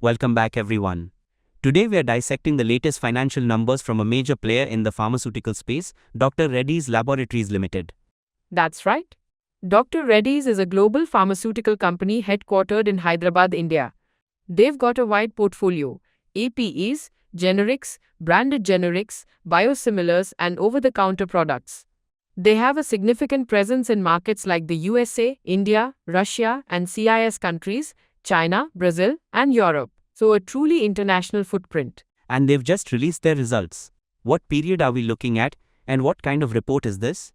Welcome back, everyone. Today we are dissecting the latest financial numbers from a major player in the pharmaceutical space, Dr. Reddy's Laboratories Limited. That's right. Dr. Reddy's is a global pharmaceutical company headquartered in Hyderabad, India. They've got a wide portfolio: APEs, generics, branded generics, biosimilars, and over-the-counter products. They have a significant presence in markets like the USA, India, Russia, and CIS countries, China, Brazil, and Europe. So a truly international footprint. And they've just released their results. What period are we looking at, and what kind of report is this?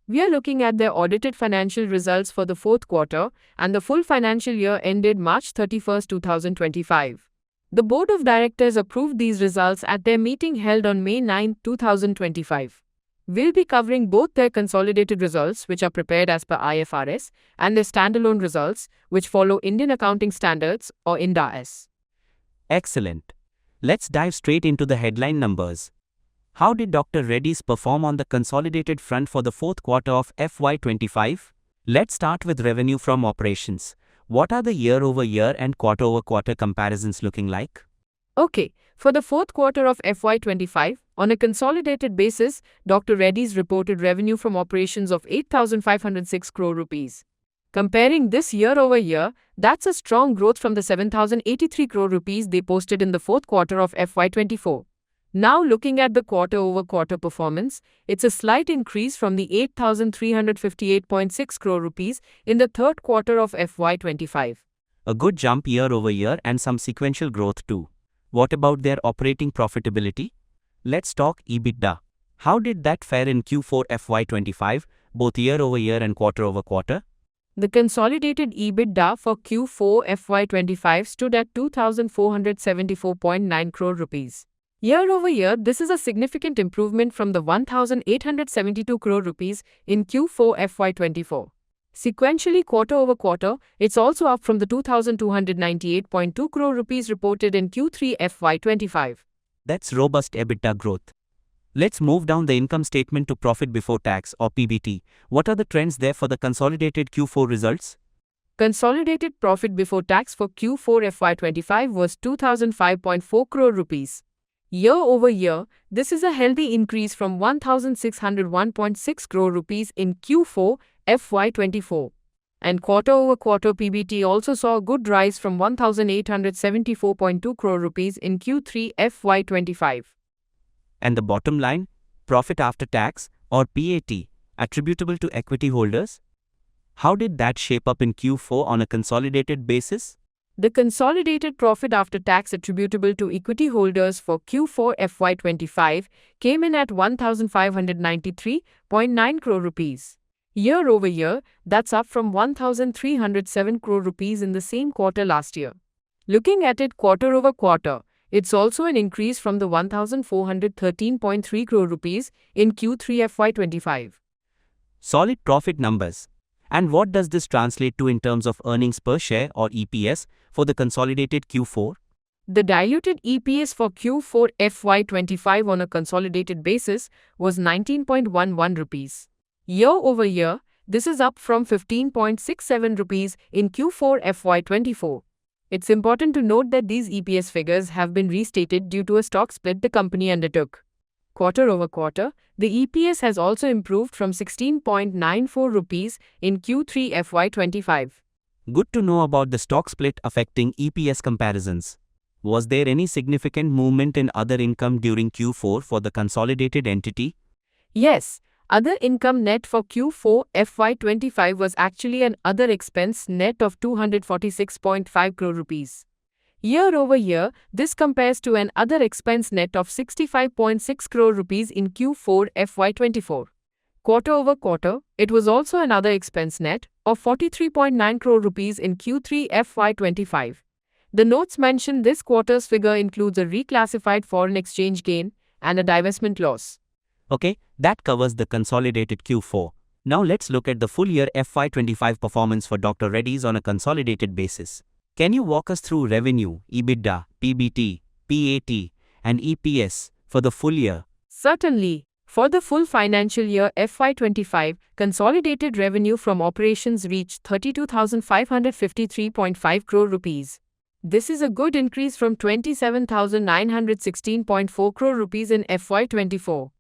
We are looking at their audited financial results for the fourth quarter and the full financial year ended March 31, 2025. The Board of Directors approved these results at their meeting held on May 9, 2025. We'll be covering both their consolidated results, which are prepared as per IFRS, and their standalone results, which follow Indian Accounting Standards or Ind AS. Excellent. Let's dive straight into the headline numbers. How did Dr. Reddy's perform on the consolidated front for the fourth quarter of FY25? Let's start with revenue from operations. What are the year-over-year and quarter-over-quarter comparisons looking like? Okay, for the fourth quarter of FY25, on a consolidated basis, Dr. Reddy's reported revenue from operations of 8,506 crore rupees. Comparing this year-over-year, that's a strong growth from the 7,083 crore rupees they posted in the fourth quarter of FY24. Now looking at the quarter-over-quarter performance, it's a slight increase from the 8,358.6 crore rupees in the third quarter of FY25. A good jump year-over-year and some sequential growth too. What about their operating profitability? Let's talk EBITDA. How did that fare in Q4 FY25, both year-over-year and quarter-over-quarter? The consolidated EBITDA for Q4 FY25 stood at 2,474.9 crore rupees. Year-over-year, this is a significant improvement from the 1,872 crore rupees in Q4 FY24. Sequentially, quarter-over-quarter, it's also up from the 2,298.2 crore rupees reported in Q3 FY25. That's robust EBITDA growth. Let's move down the income statement to profit before tax or PBT. What are the trends there for the consolidated Q4 results? Consolidated profit before tax for Q4 FY25 was 2,005.4 crore rupees. Year-over-year, this is a healthy increase from 1,601.6 crore rupees in Q4 FY24. And quarter-over-quarter PBT also saw a good rise from 1,874.2 crore rupees in Q3 FY25. And the bottom line, profit after tax or PAT, attributable to equity holders? How did that shape up in Q4 on a consolidated basis? The consolidated profit after tax attributable to equity holders for Q4 FY25 came in at 1,593.9 crore rupees. Year-over-year, that's up from 1,307 crore rupees in the same quarter last year. Looking at it quarter-over-quarter, it's also an increase from the 1,413.3 crore rupees in Q3 FY25. Solid profit numbers. And what does this translate to in terms of earnings per share or EPS for the consolidated Q4? The diluted EPS for Q4 FY25 on a consolidated basis was 19.11 rupees. Year-over-year, this is up from 15.67 rupees in Q4 FY24. It's important to note that these EPS figures have been restated due to a stock split the company undertook. Quarter-over-quarter, the EPS has also improved from 16.94 rupees in Q3 FY25. Good to know about the stock split affecting EPS comparisons. Was there any significant movement in other income during Q4 for the consolidated entity? Yes, other income net for Q4 FY25 was actually an other expense net of 246.5 crore rupees. Year-over-year, this compares to an other expense net of 65.6 crore rupees in Q4 FY24. Quarter-over-quarter, it was also another expense net of 43.9 crore rupees in Q3 FY25. The notes mention this quarter's figure includes a reclassified foreign exchange gain and a divestment loss. Okay, that covers the consolidated Q4. Now let's look at the full year FY25 performance for Dr. Reddy's on a consolidated basis. Can you walk us through revenue, EBITDA, PBT, PAT, and EPS for the full year? Certainly. For the full financial year FY25, consolidated revenue from operations reached 32,553.5 crore rupees. This is a good increase from 27,916.4 crore rupees in FY24.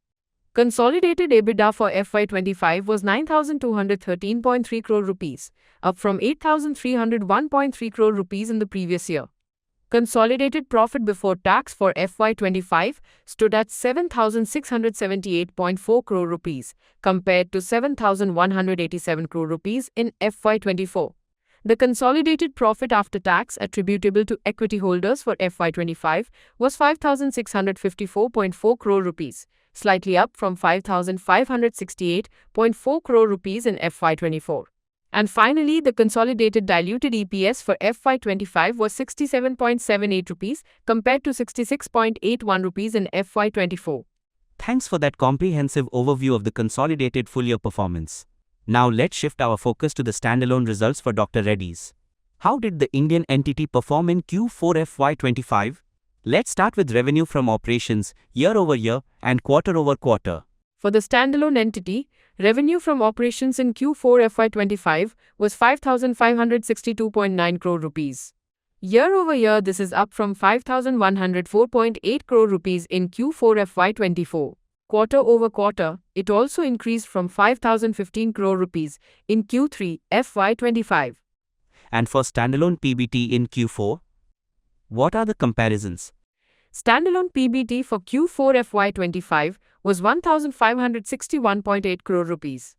Consolidated EBITDA for FY25 was 9,213.3 crore rupees, up from 8,301.3 crore rupees in the previous year. Consolidated profit before tax for FY25 stood at 7,678.4 crore rupees, compared to 7,187 crore rupees in FY24. The consolidated profit after tax attributable to equity holders for FY25 was 5,654.4 crore rupees, slightly up from 5,568.4 crore rupees in FY24. And finally, the consolidated diluted EPS for FY25 was 67.78 rupees compared to 66.81 rupees in FY24. Thanks for that comprehensive overview of the consolidated full-year performance. Now let's shift our focus to the standalone results for Dr. Reddy's. How did the Indian entity perform in Q4 FY25? Let's start with revenue from operations year-over-year and quarter-over-quarter. For the standalone entity, revenue from operations in Q4 FY25 was 5,562.9 crore rupees. Year-over-year, this is up from 5,104.8 crore rupees in Q4 FY24. Quarter-over-quarter, it also increased from 5,015 crore rupees in Q3 FY25. And for standalone PBT in Q4? What are the comparisons? Standalone PBT for Q4 FY25 was 1,561.8 crore rupees.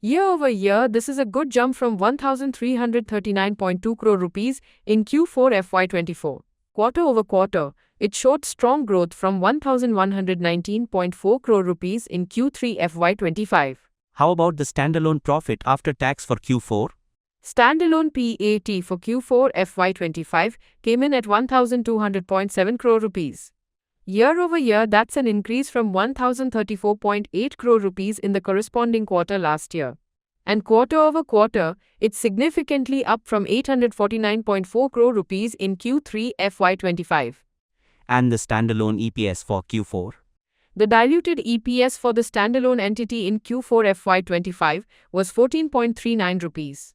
Year-over-year, this is a good jump from 1,339.2 crore rupees in Q4 FY24. Quarter-over-quarter, it showed strong growth from 1,119.4 crore rupees in Q3 FY25. How about the standalone profit after tax for Q4? Standalone PAT for Q4 FY25 came in at 1,200.7 crore rupees. Year-over-year, that's an increase from 1,034.8 crore rupees in the corresponding quarter last year. And quarter-over-quarter, it's significantly up from 849.4 crore rupees in Q3 FY25. And the standalone EPS for Q4? The diluted EPS for the standalone entity in Q4 FY25 was 14.39 rupees.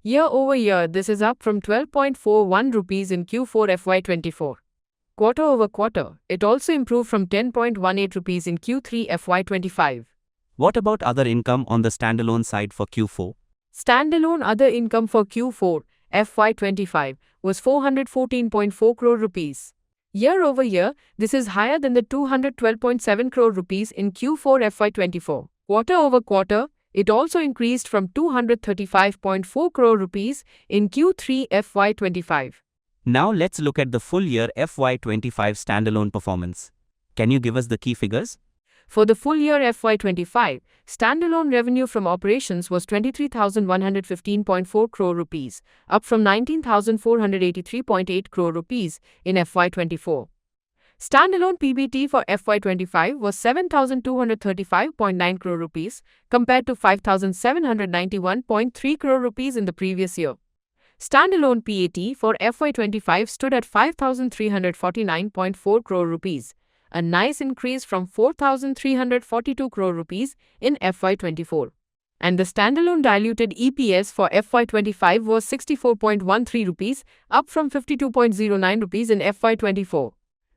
Year-over-year, this is up from 12.41 rupees in Q4 FY24. Quarter-over-quarter, it also improved from 10.18 rupees in Q3 FY25. What about other income on the standalone side for Q4? Standalone other income for Q4 FY25 was 414.4 crore rupees. Year-over-year, this is higher than the 212.7 crore rupees in Q4 FY24. Quarter-over-quarter, it also increased from 235.4 crore rupees in Q3 FY25. Now let's look at the full year FY25 standalone performance. Can you give us the key figures? For the full year FY25, standalone revenue from operations was 23,115.4 crore rupees, up from 19,483.8 crore rupees in FY24. Standalone PBT for FY25 was 7,235.9 crore rupees compared to 5,791.3 crore rupees in the previous year. Standalone PAT for FY25 stood at 5,349.4 crore rupees, a nice increase from 4,342 crore rupees in FY24. And the standalone diluted EPS for FY25 was 64.13 rupees, up from 52.09 rupees in FY24.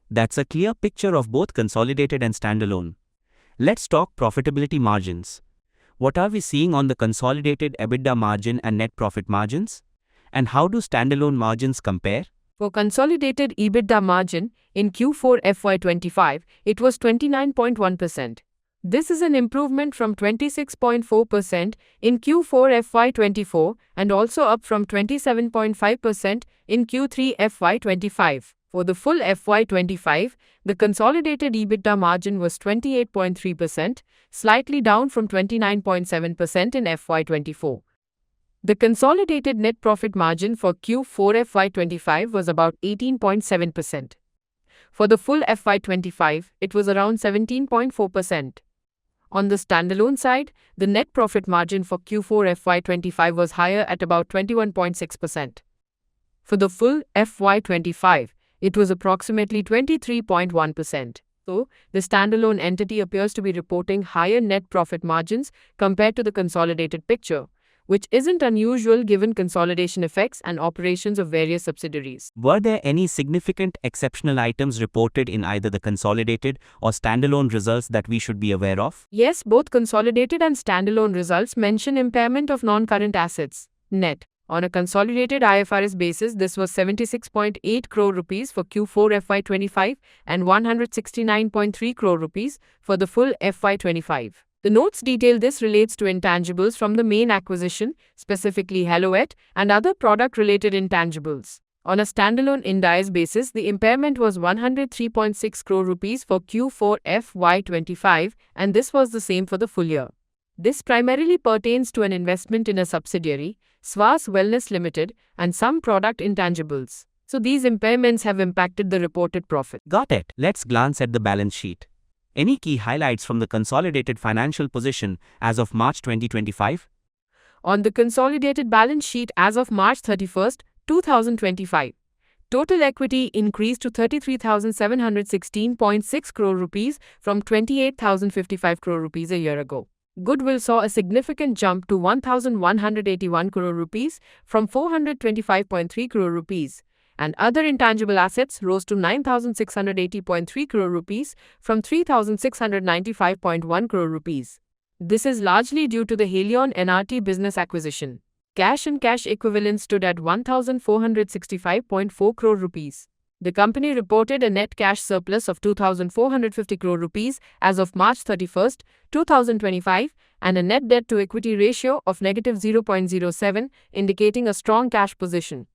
That's a clear picture of both consolidated and standalone. Let's talk profitability margins. What are we seeing on the consolidated EBITDA margin and net profit margins? And how do standalone margins compare? For consolidated EBITDA margin, in Q4 FY25, it was 29.1%. This is an improvement from 26.4% in Q4 FY24 and also up from 27.5% in Q3 FY25. For the full FY25, the consolidated EBITDA margin was 28.3%, slightly down from 29.7% in FY24. The consolidated net profit margin for Q4 FY25 was about 18.7%. For the full FY25, it was around 17.4%. On the standalone side, the net profit margin for Q4 FY25 was higher at about 21.6%. For the full FY25, it was approximately 23.1%. So, the standalone entity appears to be reporting higher net profit margins compared to the consolidated picture, which isn't unusual given consolidation effects and operations of various subsidiaries. Were there any significant exceptional items reported in either the consolidated or standalone results that we should be aware of? Yes, both consolidated and standalone results mention impairment of non-current assets, net. On a consolidated IFRS basis, this was 76.8 crore rupees for Q4 FY25 and 169.3 crore rupees for the full FY25. The notes detail this relates to intangibles from the main acquisition, specifically Helloet, and other product-related intangibles. On a standalone Ind AS basis, the impairment was 103.6 crore rupees for Q4 FY25, and this was the same for the full year. This primarily pertains to an investment in a subsidiary, Swas Wellness Limited, and some product intangibles. So these impairments have impacted the reported profit. Got it. Let's glance at the balance sheet. Any key highlights from the consolidated financial position as of March 2025? On the consolidated balance sheet as of March 31, 2025, total equity increased to 33,716.6 crore rupees from 28,055 crore rupees a year ago. Goodwill saw a significant jump to 1,181 crore rupees from 425.3 crore rupees, and other intangible assets rose to 9,680.3 crore rupees from 3,695.1 crore rupees. This is largely due to the Haleon NRT business acquisition. Cash and cash equivalents stood at 1,465.4 crore rupees. The company reported a net cash surplus of 2,450 crore rupees as of March 31, 2025, and a net debt to equity ratio of negative 0.07, indicating a strong cash position.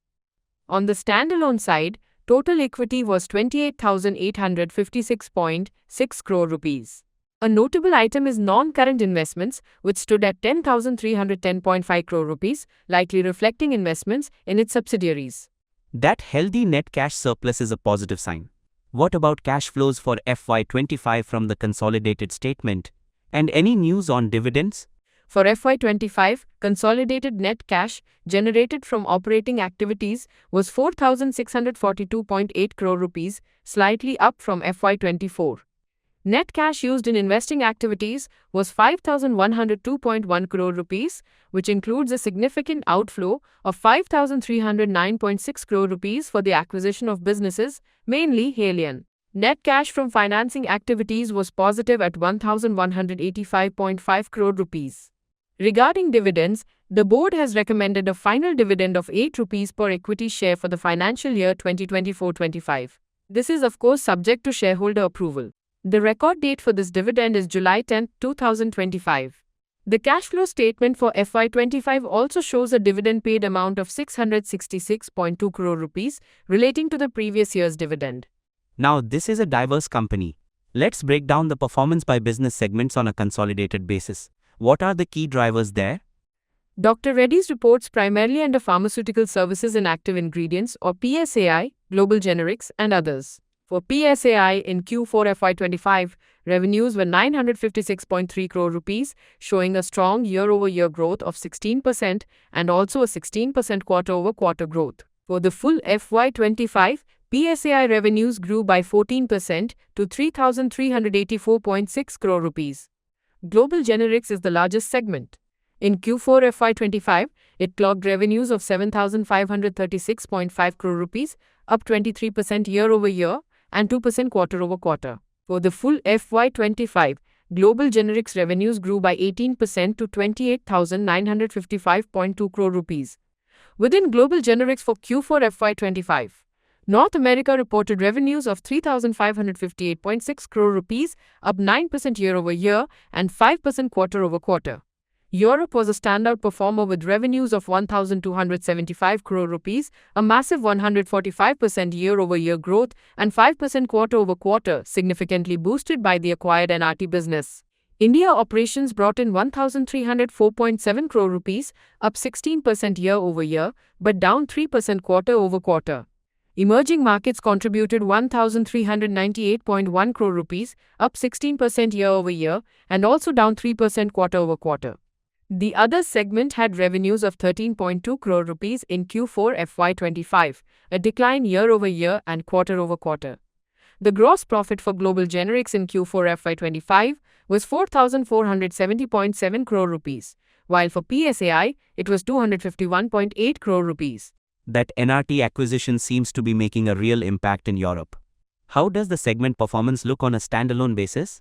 On the standalone side, total equity was 28,856.6 crore rupees. A notable item is non-current investments, which stood at 10,310.5 crore rupees, likely reflecting investments in its subsidiaries. That healthy net cash surplus is a positive sign. What about cash flows for FY25 from the consolidated statement? And any news on dividends? For FY25, consolidated net cash generated from operating activities was 4,642.8 crore rupees, slightly up from FY24. Net cash used in investing activities was 5,102.1 crore rupees, which includes a significant outflow of 5,309.6 crore rupees for the acquisition of businesses, mainly Haleon. Net cash from financing activities was positive at 1,185.5 crore rupees. Regarding dividends, the board has recommended a final dividend of 8 rupees per equity share for the financial year 2024-25. This is of course subject to shareholder approval. The record date for this dividend is July 10, 2025. The cash flow statement for FY25 also shows a dividend paid amount of 666.2 crore rupees relating to the previous year's dividend. Now, this is a diverse company. Let's break down the performance by business segments on a consolidated basis. What are the key drivers there? Dr. Reddy's reports primarily under Pharmaceutical Services and Active Ingredients or PSAI, Global Generics, and others. For PSAI in Q4 FY25, revenues were 956.3 crore rupees, showing a strong year-over-year growth of 16% and also a 16% quarter-over-quarter growth. For the full FY25, PSAI revenues grew by 14% to 3,384.6 crore rupees. Global Generics is the largest segment. In Q4 FY25, it clocked revenues of 7,536.5 crore rupees, up 23% year-over-year and 2% quarter-over-quarter. For the full FY25, Global Generics revenues grew by 18% to 28,955.2 crore rupees. Within Global Generics for Q4 FY25, North America reported revenues of 3,558.6 crore rupees, up 9% year-over-year and 5% quarter-over-quarter. Europe was a standout performer with revenues of 1,275 crore rupees, a massive 145% year-over-year growth and 5% quarter-over-quarter, significantly boosted by the acquired NRT business. India operations brought in 1,304.7 crore rupees, up 16% year-over-year, but down 3% quarter-over-quarter. Emerging markets contributed 1,398.1 crore rupees, up 16% year-over-year, and also down 3% quarter-over-quarter. The other segment had revenues of 13.2 crore rupees in Q4 FY25, a decline year-over-year and quarter-over-quarter. The gross profit for Global Generics in Q4 FY25 was 4,470.7 crore rupees, while for PSAI, it was 251.8 crore rupees. That NRT acquisition seems to be making a real impact in Europe. How does the segment performance look on a standalone basis?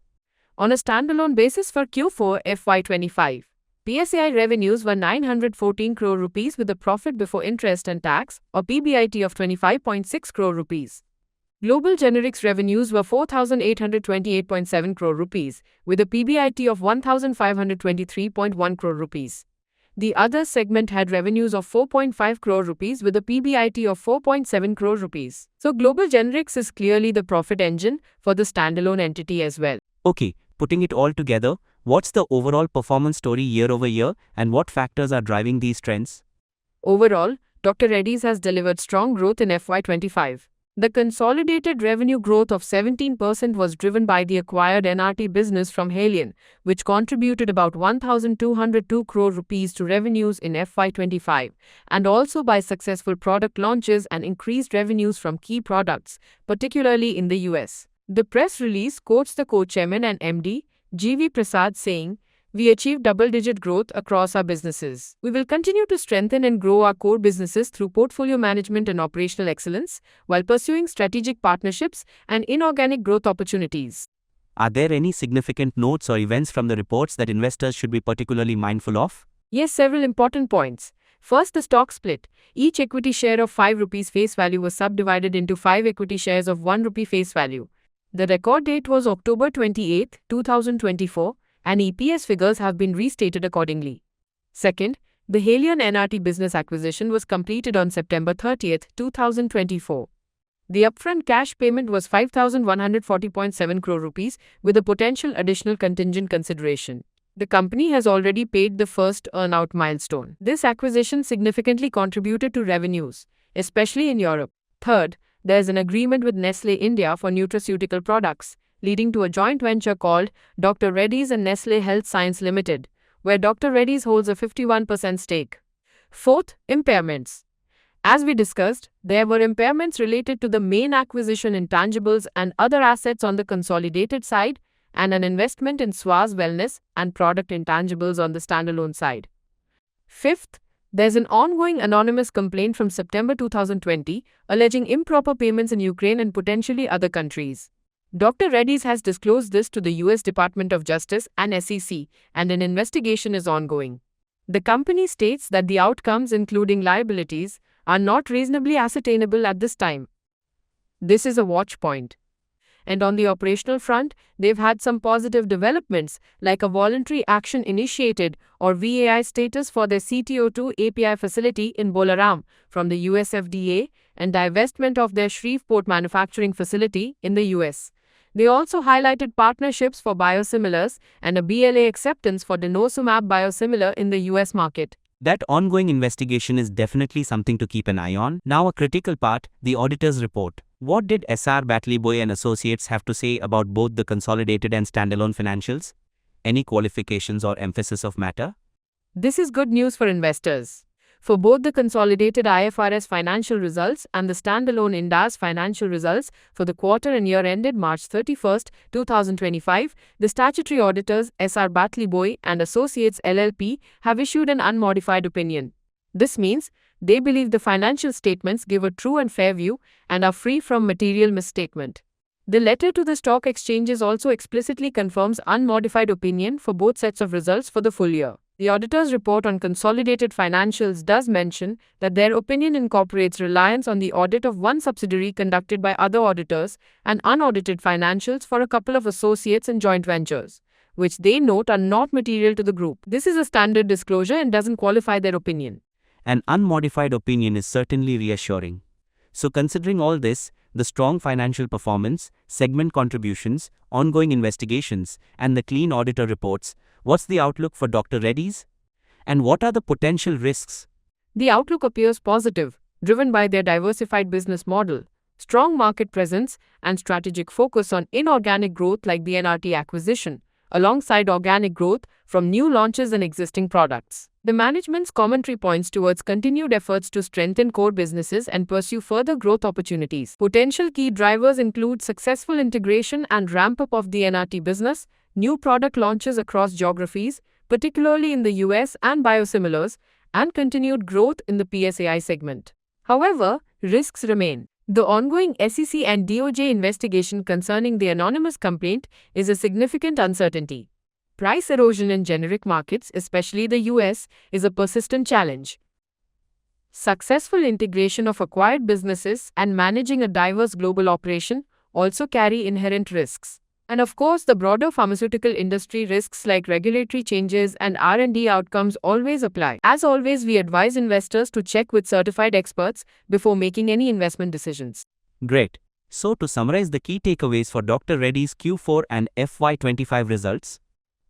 On a standalone basis for Q4 FY25, PSAI revenues were 914 crore rupees with a profit before interest and tax, or PBIT, of 25.6 crore rupees. Global generics revenues were 4,828.7 crore rupees, with a PBIT of 1,523.1 crore rupees. The other segment had revenues of 4.5 crore rupees with a PBIT of 4.7 crore rupees. So global generics is clearly the profit engine for the standalone entity as well. Okay, putting it all together, what's the overall performance story year over year and what factors are driving these trends? Overall, Dr. Reddy's has delivered strong growth in FY25. The consolidated revenue growth of 17% was driven by the acquired NRT business from Haleon, which contributed about 1,202 crore rupees to revenues in FY25, and also by successful product launches and increased revenues from key products, particularly in the US. The press release quotes the co-chairman and MD, G.V. Prasad, saying, "We achieved double-digit growth across our businesses. We will continue to strengthen and grow our core businesses through portfolio management and operational excellence, while pursuing strategic partnerships and inorganic growth opportunities." Are there any significant notes or events from the reports that investors should be particularly mindful of? Yes, several important points. First, the stock split. Each equity share of 5 rupees face value was subdivided into 5 equity shares of 1 rupee face value. The record date was October 28, 2024. And EPS figures have been restated accordingly. Second, the Haleon NRT business acquisition was completed on September 30, 2024. The upfront cash payment was 5,140.7 crore rupees with a potential additional contingent consideration. The company has already paid the first earn-out milestone. This acquisition significantly contributed to revenues, especially in Europe. Third, there is an agreement with Nestlé India for nutraceutical products, leading to a joint venture called Dr. Reddy's and Nestlé Health Science Limited, where Dr. Reddy's holds a 51% stake. Fourth, impairments. As we discussed, there were impairments related to the main acquisition intangibles and other assets on the consolidated side, and an investment in Swaz Wellness and product intangibles on the standalone side. Fifth, there's an ongoing anonymous complaint from September 2020 alleging improper payments in Ukraine and potentially other countries. Dr. Reddy's has disclosed this to the US Department of Justice and SEC, and an investigation is ongoing. The company states that the outcomes, including liabilities, are not reasonably ascertainable at this time. This is a watch point. And on the operational front, they've had some positive developments, like a voluntary action initiated or VAI status for their CTO2 API facility in Bolaram from the US FDA and divestment of their Shreveport manufacturing facility in the US. They also highlighted partnerships for biosimilars and a BLA acceptance for denosumab biosimilar in the US market. That ongoing investigation is definitely something to keep an eye on. Now a critical part, the auditor's report. What did S.R. Batliboi and Associates have to say about both the consolidated and standalone financials? Any qualifications or emphasis of matter? This is good news for investors. For both the consolidated IFRS financial results and the standalone Ind AS financial results for the quarter and year ended March 31, 2025, the statutory auditors S.R. Batliboi and Associates LLP have issued an unmodified opinion. This means they believe the financial statements give a true and fair view and are free from material misstatement. The letter to the stock exchanges also explicitly confirms unmodified opinion for both sets of results for the full year. The auditor's report on consolidated financials does mention that their opinion incorporates reliance on the audit of one subsidiary conducted by other auditors and unaudited financials for a couple of associates and joint ventures, which they note are not material to the group. This is a standard disclosure and doesn't qualify their opinion. An unmodified opinion is certainly reassuring. So considering all this, the strong financial performance, segment contributions, ongoing investigations, and the clean auditor reports, what's the outlook for Dr. Reddy's? And what are the potential risks? The outlook appears positive, driven by their diversified business model, strong market presence, and strategic focus on inorganic growth like the NRT acquisition, alongside organic growth from new launches and existing products. The management's commentary points towards continued efforts to strengthen core businesses and pursue further growth opportunities. Potential key drivers include successful integration and ramp-up of the NRT business, new product launches across geographies, particularly in the US and biosimilars, and continued growth in the PSAI segment. However, risks remain. The ongoing SEC and DOJ investigation concerning the anonymous complaint is a significant uncertainty. Price erosion in generic markets, especially the US, is a persistent challenge. Successful integration of acquired businesses and managing a diverse global operation also carry inherent risks. And of course, the broader pharmaceutical industry risks like regulatory changes and R&D outcomes always apply. As always, we advise investors to check with certified experts before making any investment decisions. Great. So to summarize the key takeaways for Dr. Reddy's Q4 and FY25 results,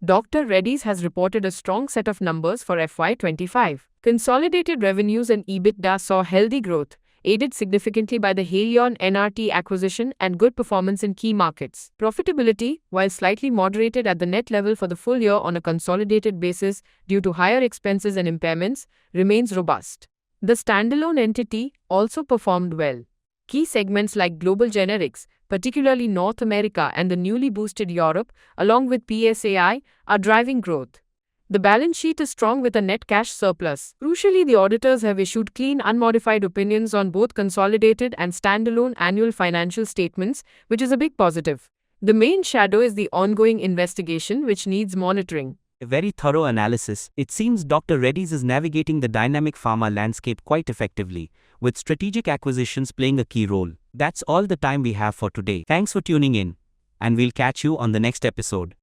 Dr. Reddy's has reported a strong set of numbers for FY25. Consolidated revenues and EBITDA saw healthy growth, aided significantly by the Haleon NRT acquisition and good performance in key markets. Profitability, while slightly moderated at the net level for the full year on a consolidated basis due to higher expenses and impairments, remains robust. The standalone entity also performed well. Key segments like global generics, particularly North America and the newly boosted Europe, along with PSAI, are driving growth. The balance sheet is strong with a net cash surplus. Crucially, the auditors have issued clean, unmodified opinions on both consolidated and standalone annual financial statements, which is a big positive. The main shadow is the ongoing investigation, which needs monitoring. a very thorough analysis. It seems Dr. Reddy's is navigating the dynamic pharma landscape quite effectively, with strategic acquisitions playing a key role. That's all the time we have for today. Thanks for tuning in, and we'll catch you on the next episode.